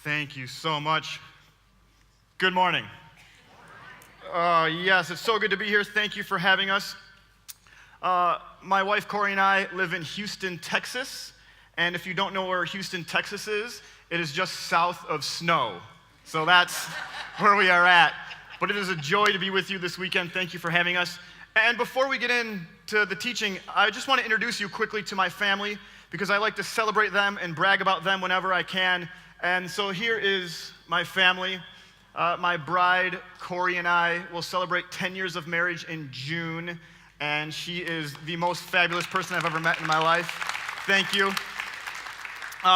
Thank you so much. Good morning. Yes, it's so good to be here. Thank you for having us. My wife Corey and I live in Houston, Texas. And if you don't know where Houston, Texas is, it is just south of snow. So that's where we are at. But it is a joy to be with you this weekend. Thank you for having us. And before we get into the teaching, I just want to introduce you quickly to my family because I like to celebrate them and brag about them whenever I can. And so here is my family. My bride, Corey, and I will celebrate 10 years of marriage in June. And she is the most fabulous person I've ever met in my life. Thank you.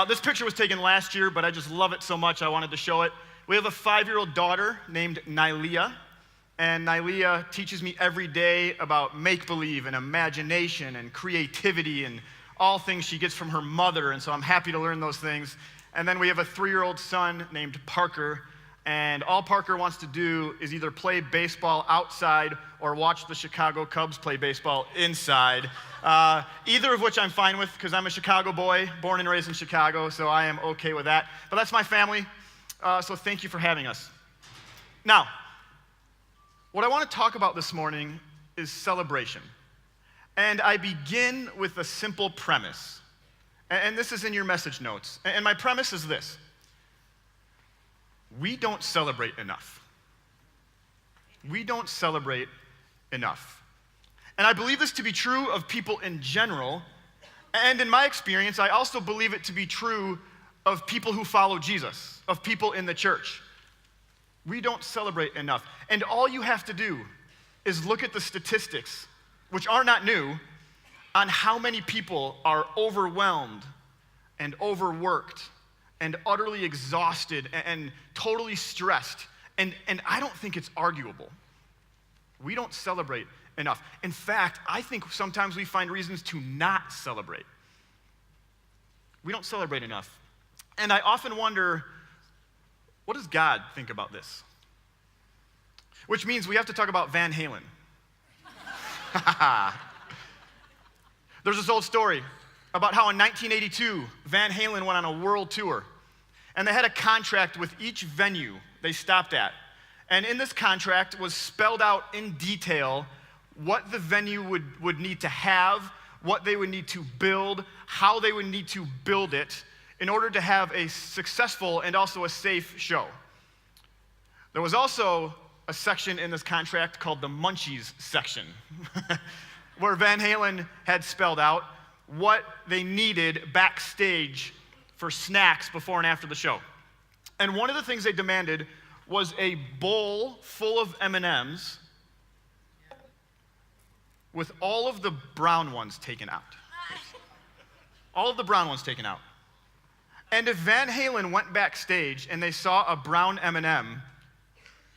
This picture was taken last year, but I just love it so much I wanted to show it. We have a 5-year-old daughter named Nylia, and Nylia teaches me every day about make-believe and imagination and creativity and all things she gets from her mother, and so I'm happy to learn those things. And then we have a 3-year-old son named Parker, and all Parker wants to do is either play baseball outside or watch the Chicago Cubs play baseball inside. Either of which I'm fine with because I'm a Chicago boy, born and raised in Chicago, so I am okay with that. But that's my family, so thank you for having us. Now, what I want to talk about this morning is celebration. And I begin with a simple premise. And this is in your message notes. And my premise is this. We don't celebrate enough. We don't celebrate enough. And I believe this to be true of people in general. And in my experience, I also believe it to be true of people who follow Jesus, of people in the church. We don't celebrate enough. And all you have to do is look at the statistics, which are not new, on how many people are overwhelmed and overworked and utterly exhausted and totally stressed. And I don't think it's arguable. We don't celebrate enough. In fact, I think sometimes we find reasons to not celebrate. We don't celebrate enough. And I often wonder, what does God think about this? Which means we have to talk about Van Halen. There's this old story about how in 1982, Van Halen went on a world tour. And they had a contract with each venue they stopped at. And in this contract was spelled out in detail what the venue would need to have, what they would need to build, how they would need to build it in order to have a successful and also a safe show. There was also a section in this contract called the Munchies section, where Van Halen had spelled out what they needed backstage for snacks before and after the show. And one of the things they demanded was a bowl full of M&Ms with all of the brown ones taken out. All of the brown ones taken out. And if Van Halen went backstage and they saw a brown M&M,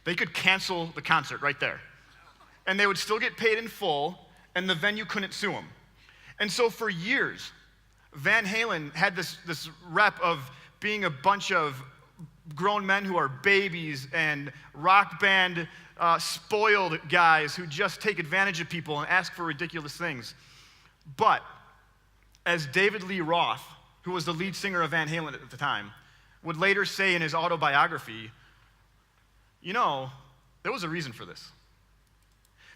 they could cancel the concert right there. And they would still get paid in full, and the venue couldn't sue them. And so for years, Van Halen had this rep of being a bunch of grown men who are babies and rock band spoiled guys who just take advantage of people and ask for ridiculous things. But as David Lee Roth, who was the lead singer of Van Halen at the time, would later say in his autobiography, there was a reason for this.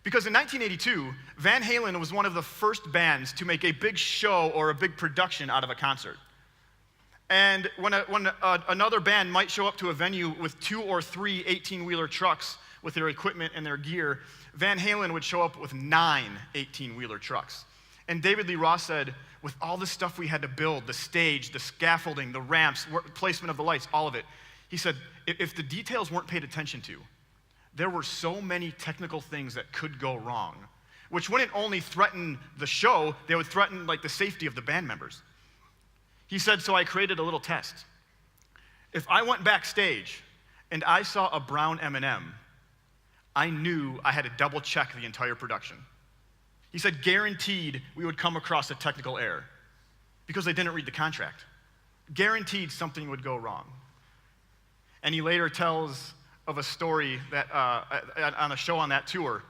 Because in 1982, Van Halen was one of the first bands to make a big show or a big production out of a concert. And when another band might show up to a venue with 2 or 3 18-wheeler trucks with their equipment and their gear, Van Halen would show up with 9 18-wheeler trucks. And David Lee Roth said, with all the stuff we had to build, the stage, the scaffolding, the ramps, placement of the lights, all of it, he said, if the details weren't paid attention to, there were so many technical things that could go wrong, which wouldn't only threaten the show, they would threaten the safety of the band members. He said, so I created a little test. If I went backstage and I saw a brown M&M, I knew I had to double check the entire production. He said, guaranteed we would come across a technical error because they didn't read the contract. Guaranteed something would go wrong. And he later tells of a story that on a show on that tour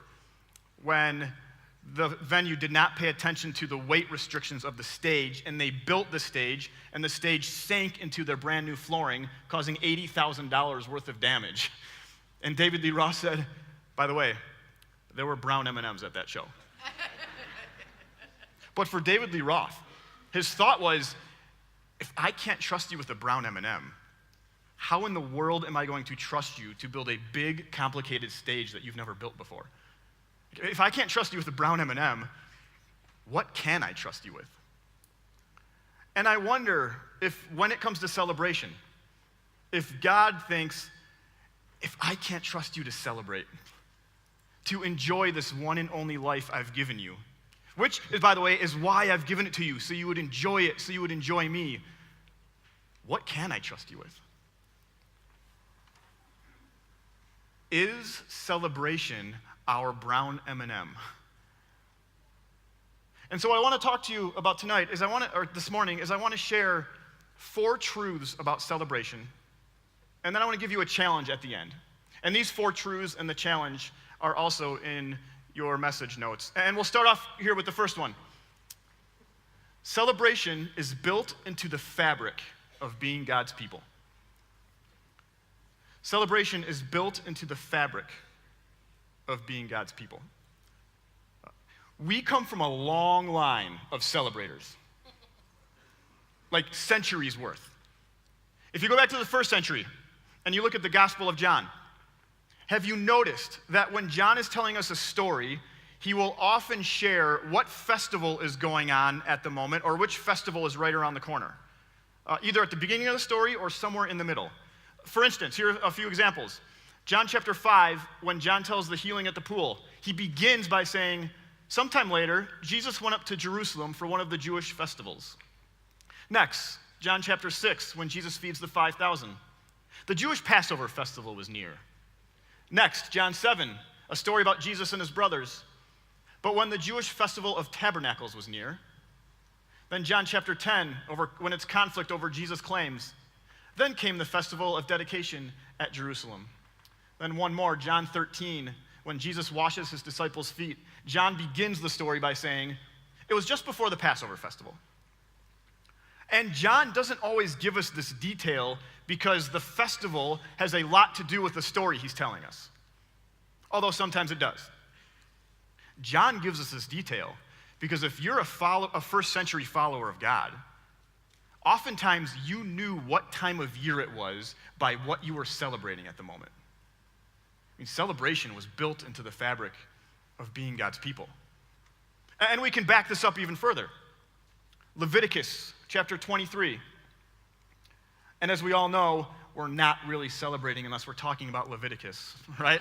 when the venue did not pay attention to the weight restrictions of the stage, and they built the stage, and the stage sank into their brand new flooring, causing $80,000 worth of damage. And David Lee Roth said, by the way, there were brown M&Ms at that show. But for David Lee Roth, his thought was, if I can't trust you with a brown M&M, how in the world am I going to trust you to build a big, complicated stage that you've never built before? If I can't trust you with a brown M&M, what can I trust you with? And I wonder if, when it comes to celebration, if God thinks, if I can't trust you to celebrate, to enjoy this one and only life I've given you, which, by the way, is why I've given it to you, so you would enjoy it, so you would enjoy me, what can I trust you with? Is celebration our brown M&M? And so what I want to talk to you about tonight is this morning I want to share 4 truths about celebration, and then I want to give you a challenge at the end. And these 4 truths and the challenge are also in your message notes. And we'll start off here with the first one. Celebration is built into the fabric of being God's people. Celebration is built into the fabric of being God's people. We come from a long line of celebrators, like centuries worth. If you go back to the first century and you look at the Gospel of John, have you noticed that when John is telling us a story, he will often share what festival is going on at the moment or which festival is right around the corner, either at the beginning of the story or somewhere in the middle. For instance, here are a few examples. John chapter 5, when John tells the healing at the pool, he begins by saying, sometime later, Jesus went up to Jerusalem for one of the Jewish festivals. Next, John chapter 6, when Jesus feeds the 5,000. The Jewish Passover festival was near. Next, John 7, a story about Jesus and his brothers. But when the Jewish festival of tabernacles was near. Then John chapter 10, when it's conflict over Jesus' claims. Then came the festival of dedication at Jerusalem. Then one more, John 13, when Jesus washes his disciples' feet. John begins the story by saying, it was just before the Passover festival. And John doesn't always give us this detail because the festival has a lot to do with the story he's telling us, although sometimes it does. John gives us this detail because if you're a first century follower of God, oftentimes you knew what time of year it was by what you were celebrating at the moment. I mean, celebration was built into the fabric of being God's people. And we can back this up even further. Leviticus chapter 23. And as we all know, we're not really celebrating unless we're talking about Leviticus, right?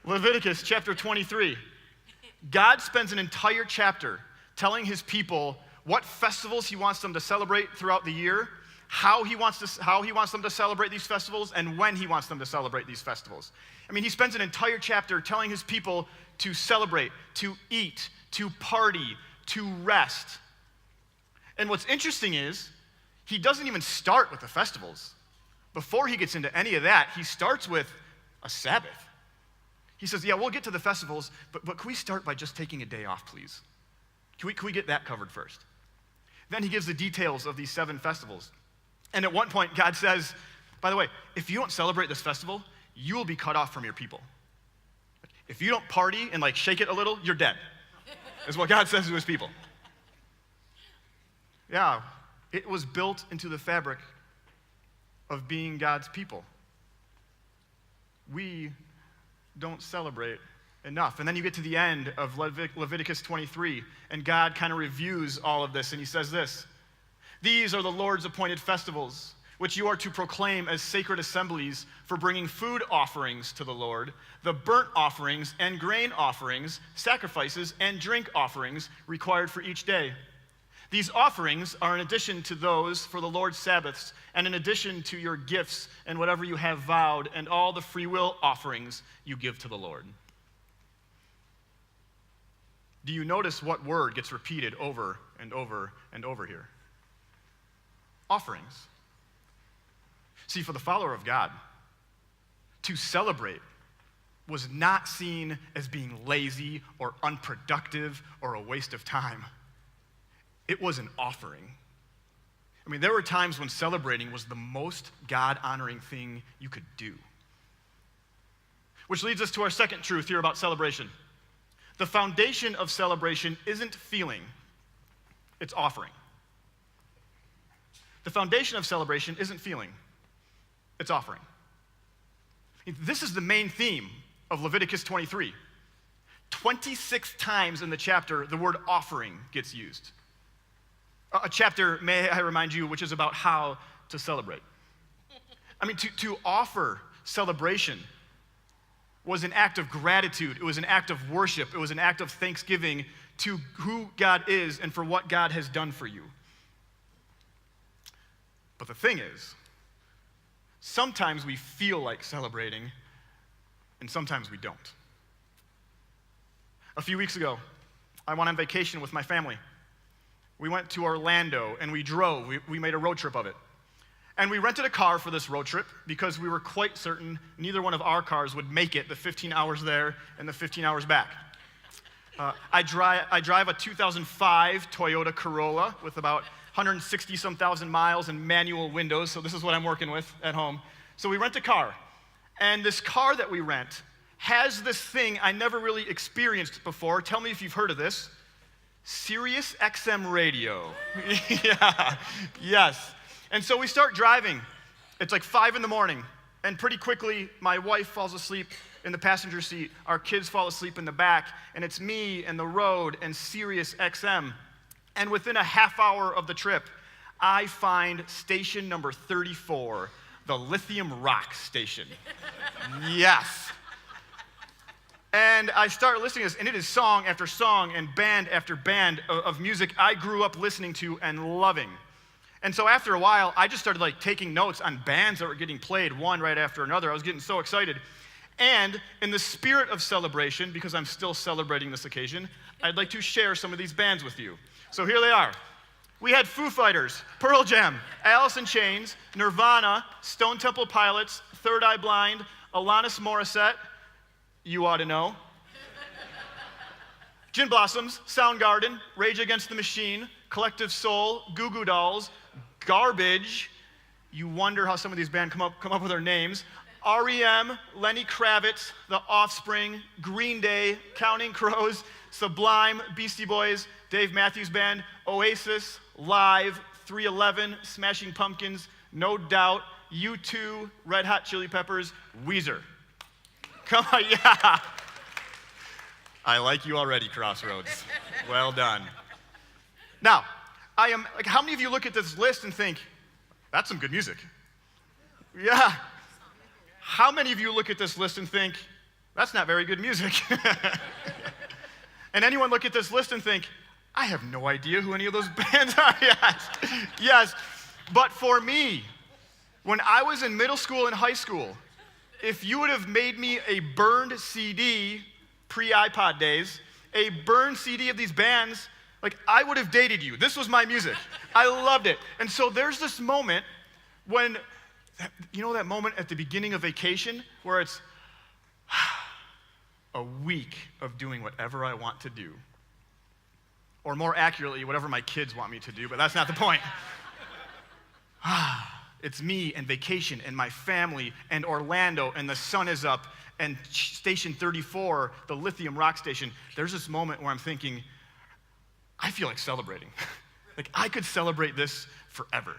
Leviticus chapter 23. God spends an entire chapter telling his people what festivals he wants them to celebrate throughout the year, how he wants them to celebrate these festivals, and when he wants them to celebrate these festivals. I mean, he spends an entire chapter telling his people to celebrate, to eat, to party, to rest. And what's interesting is, he doesn't even start with the festivals. Before he gets into any of that, he starts with a Sabbath. He says, yeah, we'll get to the festivals, but can we start by just taking a day off, please? Can we get that covered first? Then he gives the details of these 7 festivals. And at one point, God says, by the way, if you don't celebrate this festival, you will be cut off from your people. If you don't party and shake it a little, you're dead, is what God says to his people. Yeah, it was built into the fabric of being God's people. We don't celebrate enough. And then you get to the end of Leviticus 23, and God kind of reviews all of this, and he says this: these are the Lord's appointed festivals, which you are to proclaim as sacred assemblies for bringing food offerings to the Lord, the burnt offerings and grain offerings, sacrifices and drink offerings required for each day. These offerings are in addition to those for the Lord's Sabbaths, and in addition to your gifts and whatever you have vowed, and all the free will offerings you give to the Lord. Do you notice what word gets repeated over and over and over here? Offerings. See, for the follower of God, to celebrate was not seen as being lazy or unproductive or a waste of time. It was an offering. I mean, there were times when celebrating was the most God-honoring thing you could do. Which leads us to our second truth here about celebration. The foundation of celebration isn't feeling, it's offering. The foundation of celebration isn't feeling, it's offering. This is the main theme of Leviticus 23. 26 times in the chapter, the word offering gets used. A chapter, may I remind you, which is about how to celebrate. I mean, to offer celebration was an act of gratitude. It was an act of worship. It was an act of thanksgiving to who God is and for what God has done for you. But the thing is, sometimes we feel like celebrating, and sometimes we don't. A few weeks ago, I went on vacation with my family. We went to Orlando, and we drove. We made a road trip of it. And we rented a car for this road trip because we were quite certain neither one of our cars would make it the 15 hours there and the 15 hours back. I drive a 2005 Toyota Corolla with about 160-some thousand miles and manual windows, so this is what I'm working with at home. So we rent a car, and this car that we rent has this thing I never really experienced before. Tell me if you've heard of this. Sirius XM radio. Yeah, yes. And so we start driving. It's like 5 in the morning, and pretty quickly, my wife falls asleep in the passenger seat. Our kids fall asleep in the back, and it's me and the road and Sirius XM. And within a half hour of the trip, I find station number 34, the Lithium Rock station. Yes. And I start listening to this, and it is song after song and band after band of music I grew up listening to and loving. And so after a while, I just started taking notes on bands that were getting played one right after another. I was getting so excited. And in the spirit of celebration, because I'm still celebrating this occasion, I'd like to share some of these bands with you. So here they are. We had Foo Fighters, Pearl Jam, Alice in Chains, Nirvana, Stone Temple Pilots, Third Eye Blind, Alanis Morissette, you ought to know, Gin Blossoms, Soundgarden, Rage Against the Machine, Collective Soul, Goo Goo Dolls, Garbage. You wonder how some of these bands come up with their names. REM, Lenny Kravitz, The Offspring, Green Day, Counting Crows, Sublime, Beastie Boys, Dave Matthews Band, Oasis, Live, 311, Smashing Pumpkins, No Doubt, U2, Red Hot Chili Peppers, Weezer. Come on, yeah. I like you already, Crossroads. Well done. Now, how many of you look at this list and think, that's some good music? Yeah. How many of you look at this list and think, that's not very good music? And anyone look at this list and think, I have no idea who any of those bands are? Yes. Yes. But for me, when I was in middle school and high school, if you would have made me a burned CD, pre-iPod days, a burned CD of these bands, I would have dated you. This was my music. I loved it. And so there's this moment when, you know that moment at the beginning of vacation where it's a week of doing whatever I want to do. Or more accurately, whatever my kids want me to do, but that's not the point. It's me and vacation and my family and Orlando and the sun is up and station 34, the Lithium Rock station. There's this moment where I'm thinking, I feel like celebrating. I could celebrate this forever.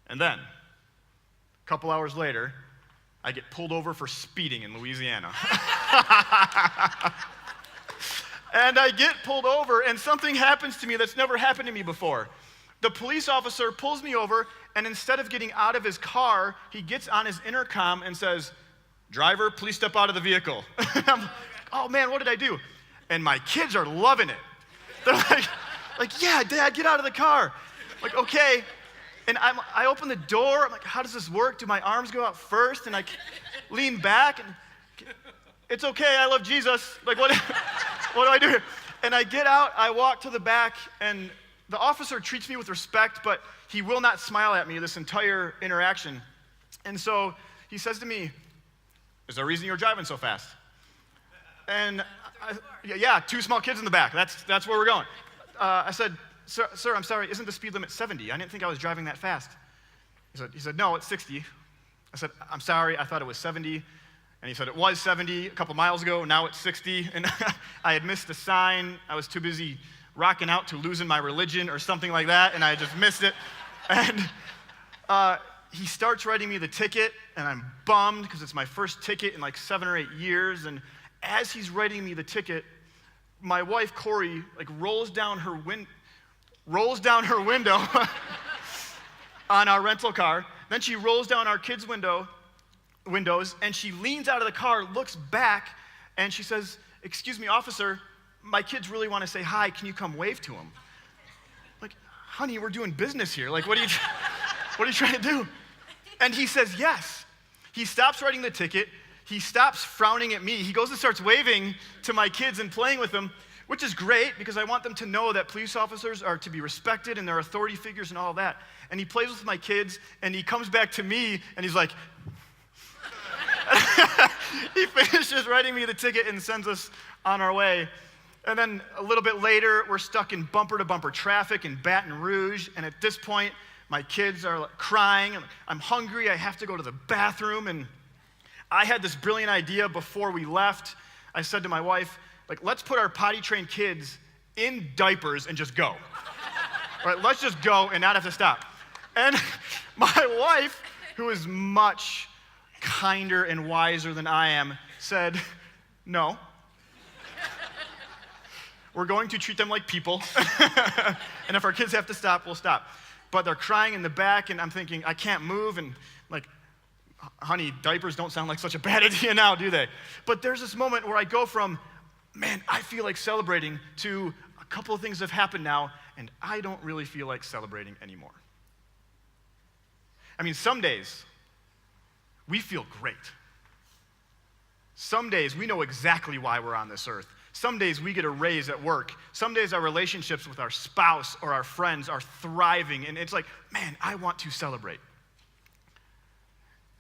And then, a couple hours later, I get pulled over for speeding in Louisiana. And I get pulled over, and something happens to me that's never happened to me before. The police officer pulls me over, and instead of getting out of his car, he gets on his intercom and says, "Driver, please step out of the vehicle." I'm like, oh man, what did I do? And my kids are loving it. They're like, yeah, Dad, get out of the car. I'm like, okay. And I open the door. I'm like, how does this work? Do my arms go out first? And I lean back, and it's okay, I love Jesus. What do I do? And I get out, I walk to the back, and the officer treats me with respect, but he will not smile at me this entire interaction. And so he says to me, Is there a reason you're driving so fast? And yeah, two small kids in the back. That's where we're going. I said, sir, I'm sorry, isn't the speed limit 70? I didn't think I was driving that fast. He said, no, it's 60. I said, I'm sorry, I thought it was 70. And he said, it was 70 a couple miles ago, now it's 60. And I had missed a sign. I was too busy rocking out to losing my religion or something like that, and I just missed it. And he starts writing me the ticket, and I'm bummed because it's my first ticket in like 7 or 8 years. And as he's writing me the ticket, my wife, Corey, like rolls down her window on our rental car. Then she rolls down our kids' windows, and she leans out of the car, looks back, and she says, excuse me, officer, my kids really want to say hi. Can you come wave to them? Like, honey, we're doing business here. Like, what are you trying to do? And he says yes. He stops writing the ticket. He stops frowning at me. He goes and starts waving to my kids and playing with them, which is great because I want them to know that police officers are to be respected and they're authority figures and all that. And he plays with my kids, and he comes back to me, and he's like, he finishes writing me the ticket and sends us on our way. And then a little bit later, we're stuck in bumper-to-bumper traffic in Baton Rouge, and at this point, my kids are crying, and I'm hungry, I have to go to the bathroom, and I had this brilliant idea before we left. I said to my wife, like, let's put our potty-trained kids in diapers and just go. All right, let's just go and not have to stop. And my wife, who is much kinder and wiser than I am, said, no. We're going to treat them like people. And if our kids have to stop, we'll stop. But they're crying in the back, and I'm thinking, I can't move. And like, honey, diapers don't sound like such a bad idea now, do they? But there's this moment where I go from, man, I feel like celebrating, to a couple of things have happened now, and I don't really feel like celebrating anymore. I mean, some days, we feel great. Some days, we know exactly why we're on this earth. Some days, we get a raise at work. Some days, our relationships with our spouse or our friends are thriving, and it's like, man, I want to celebrate.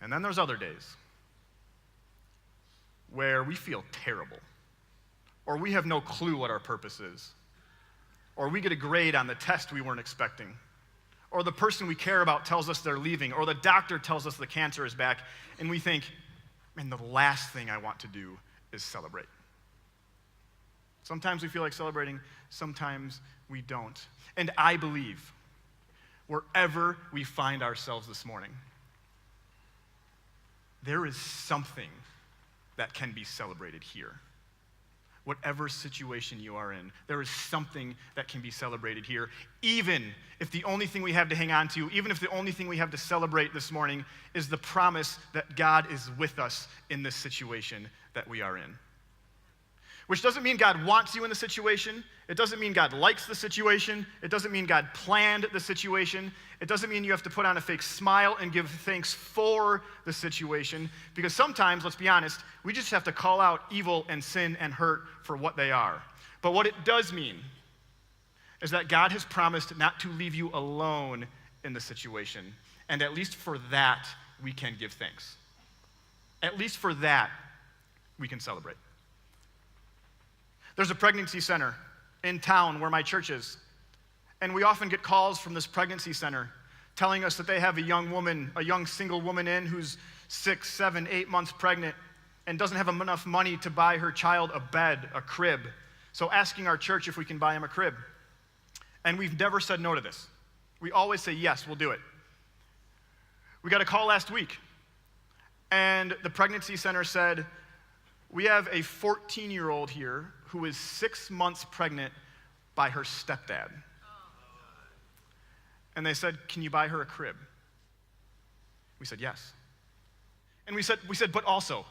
And then there's other days where we feel terrible, or we have no clue what our purpose is, or we get a grade on the test we weren't expecting, or the person we care about tells us they're leaving, or the doctor tells us the cancer is back, and we think, man, the last thing I want to do is celebrate. Sometimes we feel like celebrating, sometimes we don't. And I believe, wherever we find ourselves this morning, there is something that can be celebrated here. Whatever situation you are in, there is something that can be celebrated here, even if the only thing we have to hang on to, even if the only thing we have to celebrate this morning is the promise that God is with us in this situation that we are in. Which doesn't mean God wants you in the situation. It doesn't mean God likes the situation. It doesn't mean God planned the situation. It doesn't mean you have to put on a fake smile and give thanks for the situation. Because sometimes, let's be honest, we just have to call out evil and sin and hurt for what they are. But what it does mean is that God has promised not to leave you alone in the situation. And at least for that, we can give thanks. At least for that, we can celebrate. There's a pregnancy center in town where my church is, and we often get calls from this pregnancy center telling us that they have a young single woman in who's 6, 7, 8 months pregnant and doesn't have enough money to buy her child a bed, a crib. So asking our church if we can buy him a crib. And we've never said no to this. We always say, yes, we'll do it. We got a call last week, and the pregnancy center said, we have a 14-year-old here who is 6 months pregnant by her stepdad. And they said, can you buy her a crib? We said, yes. And we said, but also,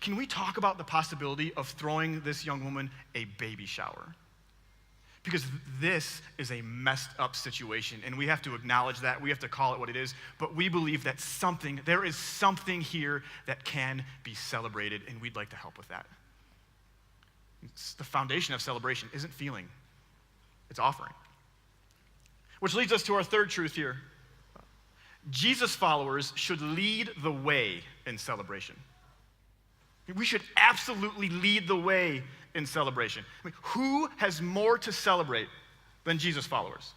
can we talk about the possibility of throwing this young woman a baby shower? Because this is a messed up situation, and we have to acknowledge that. We have to call it what it is. But we believe that there is something here that can be celebrated, and we'd like to help with that. It's the foundation of celebration isn't feeling, it's offering. Which leads us to our third truth here. Jesus followers should lead the way in celebration. We should absolutely lead the way in celebration. Who has more to celebrate than Jesus followers?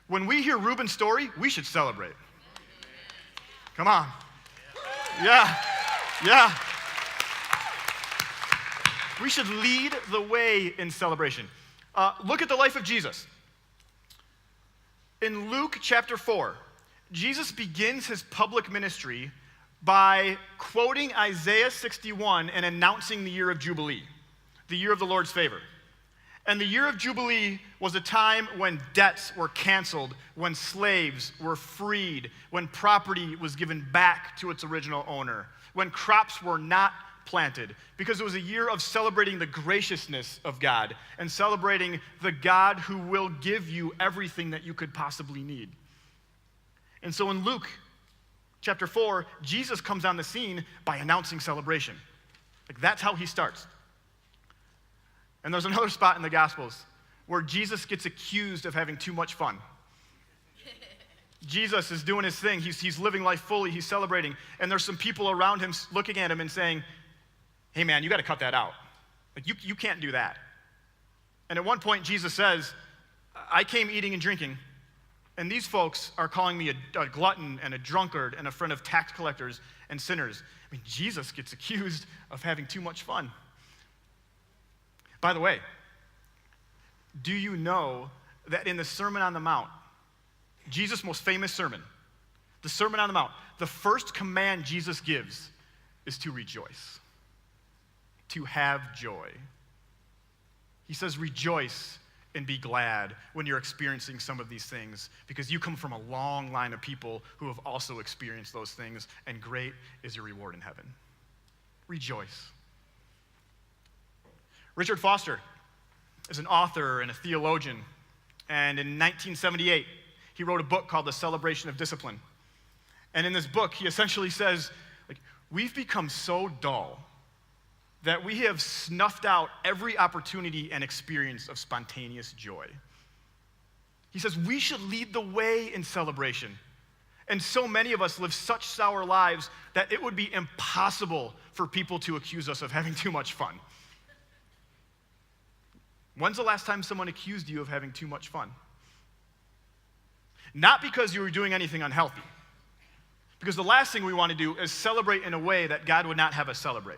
When we hear Reuben's story, we should celebrate. Come on. Yeah. We should lead the way in celebration. Look at the life of Jesus. In Luke chapter 4, Jesus begins his public ministry by quoting Isaiah 61 and announcing the year of Jubilee, the year of the Lord's favor. And the year of Jubilee was a time when debts were canceled, when slaves were freed, when property was given back to its original owner, when crops were not planted, because it was a year of celebrating the graciousness of God and celebrating the God who will give you everything that you could possibly need. And so in Luke chapter 4, Jesus comes on the scene by announcing celebration. Like, that's how he starts. And there's another spot in the Gospels where Jesus gets accused of having too much fun. Jesus is doing his thing. He's living life fully. He's celebrating. And there's some people around him looking at him and saying, hey, man, you got to cut that out. Like, you can't do that. And at one point, Jesus says, I came eating and drinking, and these folks are calling me a glutton and a drunkard and a friend of tax collectors and sinners. I mean, Jesus gets accused of having too much fun. By the way, do you know that in the Sermon on the Mount, Jesus' most famous sermon, the Sermon on the Mount, the first command Jesus gives is to rejoice, to have joy. He says, rejoice and be glad when you're experiencing some of these things, because you come from a long line of people who have also experienced those things, and great is your reward in heaven. Rejoice. Richard Foster is an author and a theologian, and in 1978, he wrote a book called The Celebration of Discipline. And in this book, he essentially says, we've become so dull that we have snuffed out every opportunity and experience of spontaneous joy. He says we should lead the way in celebration. And so many of us live such sour lives that it would be impossible for people to accuse us of having too much fun. When's the last time someone accused you of having too much fun? Not because you were doing anything unhealthy. Because the last thing we want to do is celebrate in a way that God would not have us celebrate.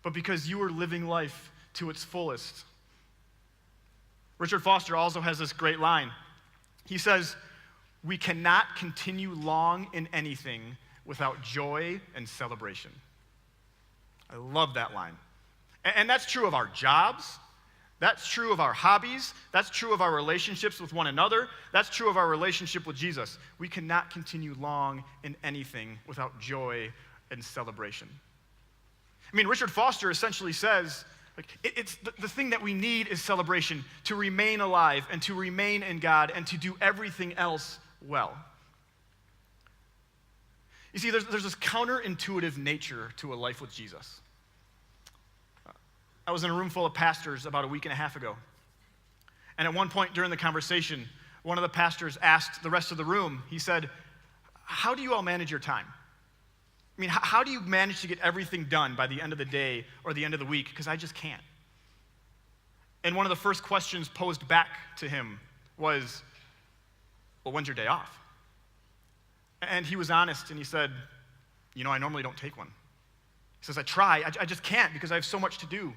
But because you were living life to its fullest. Richard Foster also has this great line. He says, we cannot continue long in anything without joy and celebration. I love that line. And that's true of our jobs. That's true of our hobbies. That's true of our relationships with one another. That's true of our relationship with Jesus. We cannot continue long in anything without joy and celebration. I mean, Richard Foster essentially says, it's the thing that we need is celebration, to remain alive and to remain in God and to do everything else well. You see, there's this counterintuitive nature to a life with Jesus. I was in a room full of pastors about a week and a half ago. And at one point during the conversation, one of the pastors asked the rest of the room, he said, how do you all manage your time? I mean, how do you manage to get everything done by the end of the day or the end of the week? Because I just can't. And one of the first questions posed back to him was, well, when's your day off? And he was honest and he said, I normally don't take one. He says, I try, I just can't because I have so much to do.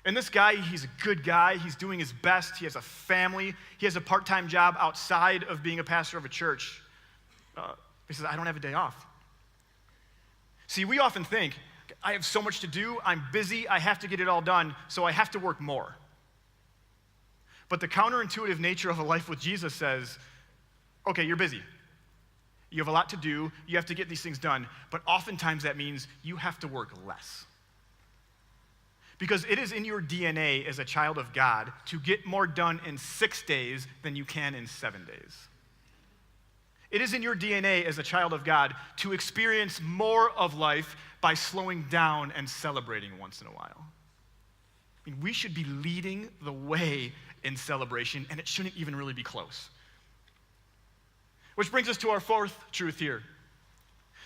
And this guy, he's a good guy. He's doing his best. He has a family. He has a part-time job outside of being a pastor of a church. He says, I don't have a day off. See, we often think, I have so much to do. I'm busy. I have to get it all done, so I have to work more. But the counterintuitive nature of a life with Jesus says, okay, you're busy. You have a lot to do. You have to get these things done. But oftentimes that means you have to work less. Because it is in your DNA as a child of God to get more done in 6 days than you can in 7 days. It is in your DNA as a child of God to experience more of life by slowing down and celebrating once in a while. I mean, we should be leading the way in celebration, and it shouldn't even really be close. Which brings us to our fourth truth here.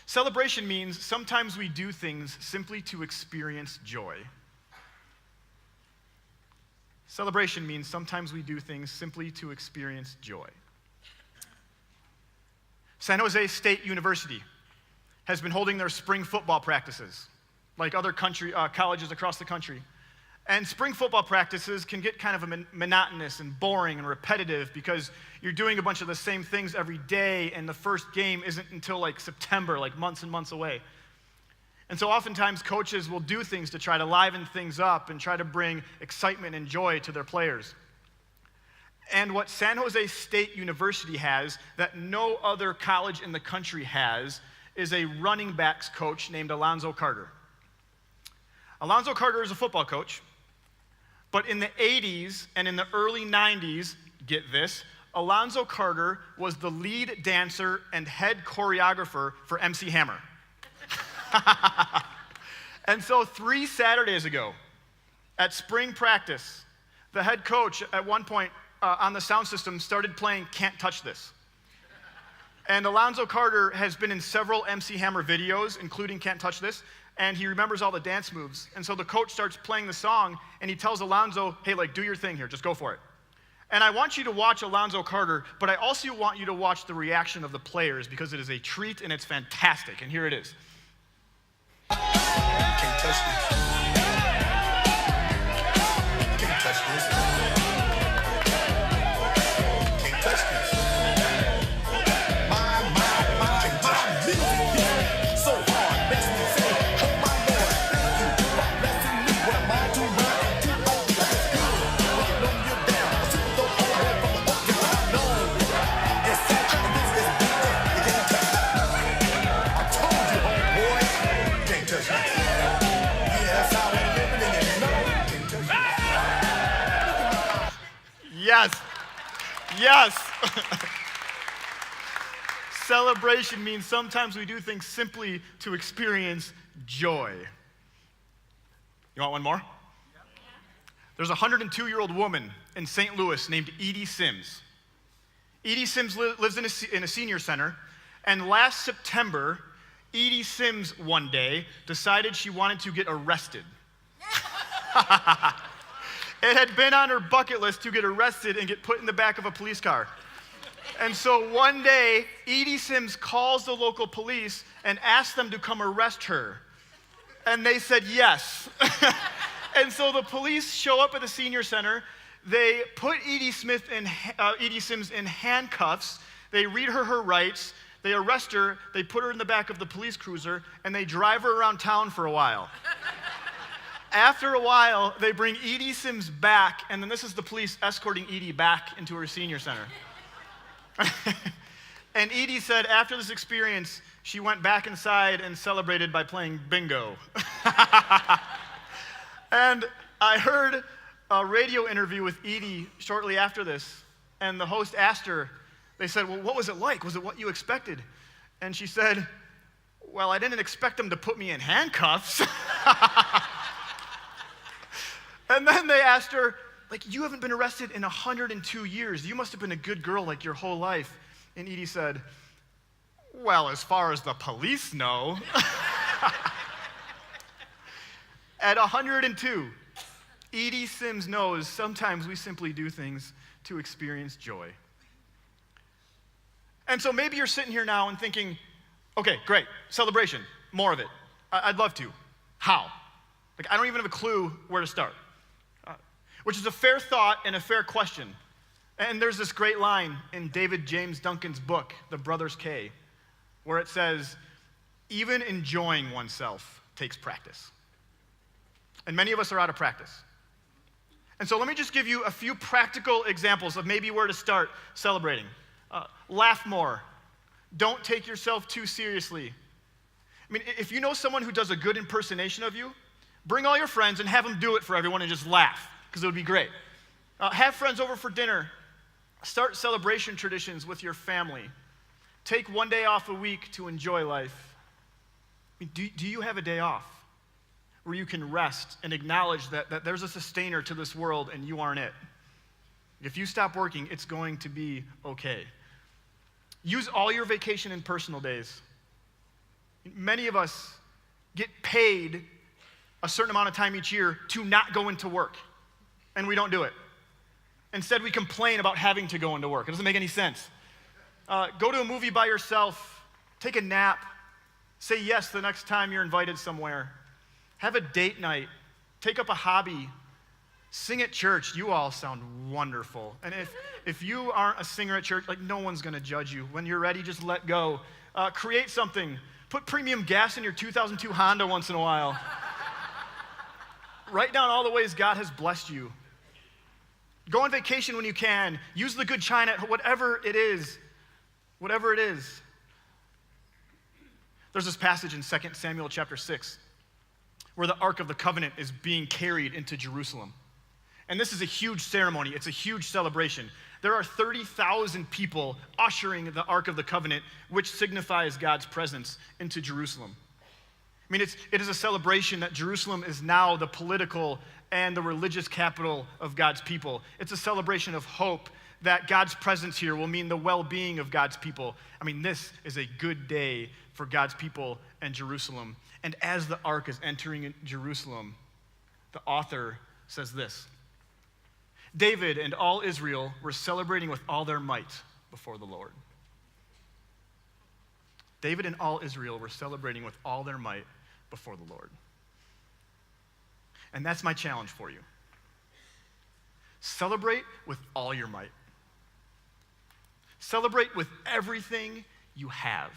Celebration means sometimes we do things simply to experience joy. Celebration means sometimes we do things simply to experience joy. San Jose State University has been holding their spring football practices, like other colleges across the country. And spring football practices can get kind of monotonous and boring and repetitive because you're doing a bunch of the same things every day, and the first game isn't until like September, like months and months away. And so oftentimes coaches will do things to try to liven things up and try to bring excitement and joy to their players. And what San Jose State University has that no other college in the country has is a running backs coach named Alonzo Carter. Alonzo Carter is a football coach, but in the 80s and in the early 90s, get this, Alonzo Carter was the lead dancer and head choreographer for MC Hammer. And so 3 Saturdays ago, at spring practice, the head coach at one point on the sound system started playing Can't Touch This. And Alonzo Carter has been in several MC Hammer videos, including Can't Touch This, and he remembers all the dance moves. And so the coach starts playing the song, and he tells Alonzo, hey, like, do your thing here, just go for it. And I want you to watch Alonzo Carter, but I also want you to watch the reaction of the players because it is a treat and it's fantastic. And here it is. Can't touch this. Can't touch this. Can't touch this. My music so hard makes me say, oh my Lord, thank you for blessing me. What am I doing? That's good. When you know you're down, I see the whole way from the hook and I know it's sad and this is big. You can't touch it. I told you, homeboy, you can't touch it. Yes. Celebration means sometimes we do things simply to experience joy. You want one more? There's a 102-year-old woman in St. Louis named Edie Sims. Edie Sims lives in a senior center, and last September, Edie Sims one day decided she wanted to get arrested. It had been on her bucket list to get arrested and get put in the back of a police car. And so one day, Edie Sims calls the local police and asks them to come arrest her. And they said yes. And so the police show up at the senior center. They put Edie Sims in handcuffs. They read her rights. They arrest her. They put her in the back of the police cruiser, and they drive her around town for a while. After a while, they bring Edie Sims back, and then this is the police escorting Edie back into her senior center. And Edie said after this experience, she went back inside and celebrated by playing bingo. And I heard a radio interview with Edie shortly after this, and the host asked her, they said, well, what was it like? Was it what you expected? And she said, well, I didn't expect them to put me in handcuffs. And then they asked her, like, you haven't been arrested in 102 years. You must have been a good girl like your whole life. And Edie said, well, as far as the police know. At 102, Edie Sims knows sometimes we simply do things to experience joy. And so maybe you're sitting here now and thinking, okay, great, celebration, more of it. I'd love to. How? Like, I don't even have a clue where to start. Which is a fair thought and a fair question. And there's this great line in David James Duncan's book, The Brothers K, where it says, even enjoying oneself takes practice. And many of us are out of practice. And so let me just give you a few practical examples of maybe where to start celebrating. Laugh more. Don't take yourself too seriously. I mean, if you know someone who does a good impersonation of you, bring all your friends and have them do it for everyone and just laugh, because it would be great. Have friends over for dinner. Start celebration traditions with your family. Take one day off a week to enjoy life. I mean, do you have a day off where you can rest and acknowledge that there's a sustainer to this world and you aren't it? If you stop working, it's going to be okay. Use all your vacation and personal days. Many of us get paid a certain amount of time each year to not go into work, and we don't do it. Instead, we complain about having to go into work. It doesn't make any sense. Go to a movie by yourself, take a nap, say yes the next time you're invited somewhere, have a date night, take up a hobby, sing at church. You all sound wonderful. And if you aren't a singer at church, like, no one's gonna judge you. When you're ready, just let go. Create something. Put premium gas in your 2002 Honda once in a while. Write down all the ways God has blessed you. Go on vacation when you can. Use the good china, whatever it is. Whatever it is. There's this passage in 2 Samuel chapter 6 where the Ark of the Covenant is being carried into Jerusalem. And this is a huge ceremony. It's a huge celebration. There are 30,000 people ushering the Ark of the Covenant, which signifies God's presence, into Jerusalem. I mean, it is a celebration that Jerusalem is now the political and the religious capital of God's people. It's a celebration of hope that God's presence here will mean the well-being of God's people. I mean, this is a good day for God's people and Jerusalem. And as the Ark is entering Jerusalem, the author says this: David and all Israel were celebrating with all their might before the Lord. David and all Israel were celebrating with all their might before the Lord. And that's my challenge for you. Celebrate with all your might. Celebrate with everything you have.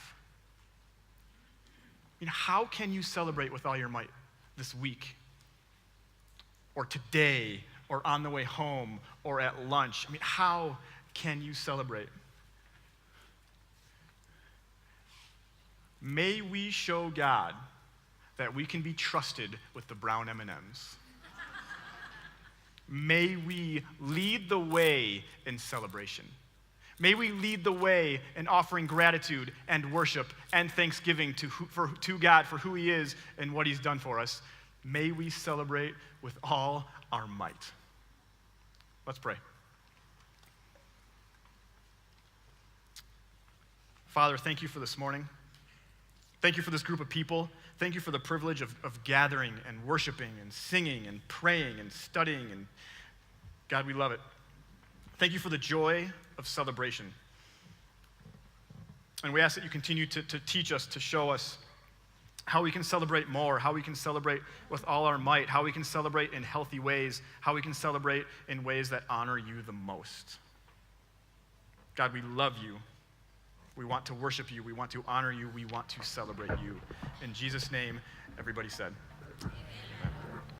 I mean, how can you celebrate with all your might this week, or today, or on the way home, or at lunch? I mean, how can you celebrate? May we show God that we can be trusted with the brown M&Ms. May we lead the way in celebration. May we lead the way in offering gratitude and worship and thanksgiving to God for who he is and what he's done for us. May we celebrate with all our might. Let's pray. Father, thank you for this morning. Thank you for this group of people. Thank you for the privilege of gathering and worshiping and singing and praying and studying. And God, we love it. Thank you for the joy of celebration. And we ask that you continue to teach us, to show us how we can celebrate more, how we can celebrate with all our might, how we can celebrate in healthy ways, how we can celebrate in ways that honor you the most. God, we love you. We want to worship you. We want to honor you. We want to celebrate you. In Jesus' name, everybody said. Amen.